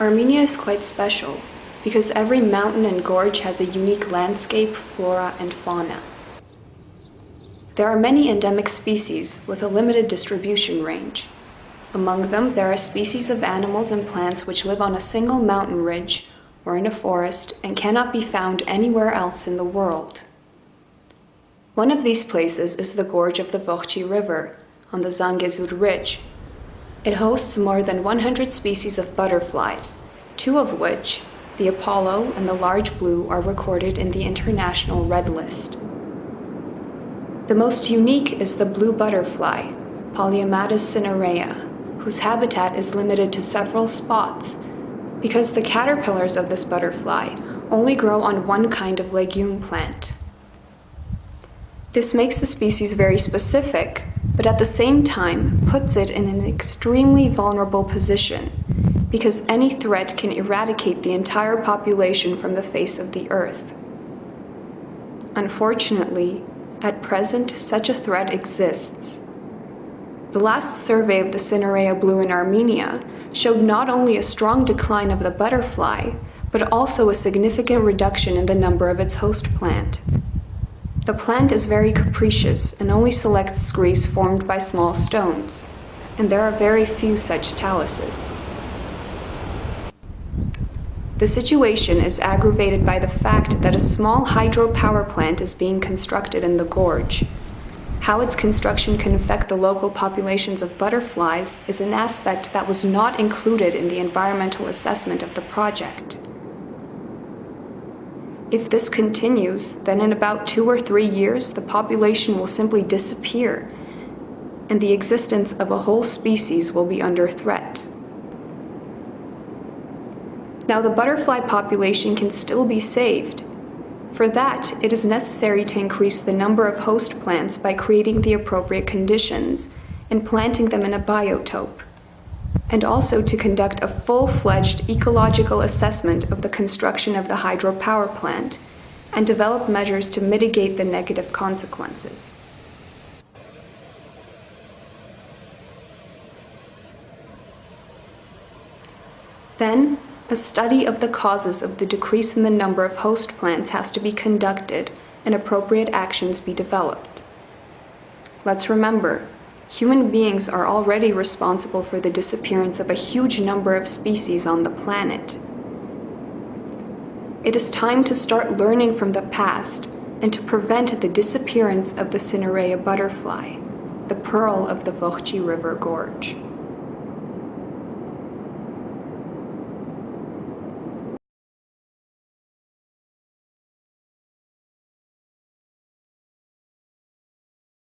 Armenia is quite special because every mountain and gorge has a unique landscape, flora, and fauna. There are many endemic species with a limited distribution range. Among them, there are species of animals and plants which live on a single mountain ridge or in a forest and cannot be found anywhere else in the world. One of these places is the gorge of the Voghchi River on the Zangezur Ridge. It hosts more than 100 species of butterflies, two of which, the Apollo and the large blue, are recorded in the International Red List. The most unique is the blue butterfly, Polyommatus cinyraea, whose habitat is limited to several spots because the caterpillars of this butterfly only grow on one kind of legume plant. This makes the species very specific, but at the same time puts it in an extremely vulnerable position because any threat can eradicate the entire population from the face of the earth. Unfortunately, at present, such a threat exists. The last survey of the cinyraea blue in Armenia showed not only a strong decline of the butterfly, but also a significant reduction in the number of its host plant. The plant is very capricious and only selects screes formed by small stones, and there are very few such taluses. The situation is aggravated by the fact that a small hydropower plant is being constructed in the gorge. How its construction can affect the local populations of butterflies is an aspect that was not included in the environmental assessment of the project. If this continues, then in about 2 or 3 years, the population will simply disappear, and the existence of a whole species will be under threat. Now, the butterfly population can still be saved. For that, it is necessary to increase the number of host plants by creating the appropriate conditions and planting them in a biotope, and also to conduct a full-fledged ecological assessment of the construction of the hydropower plant and develop measures to mitigate the negative consequences. Then, a study of the causes of the decrease in the number of host plants has to be conducted and appropriate actions be developed. Let's remember, human beings are already responsible for the disappearance of a huge number of species on the planet. It is time to start learning from the past and to prevent the disappearance of the cinyraea butterfly, the pearl of the Voghchi River Gorge.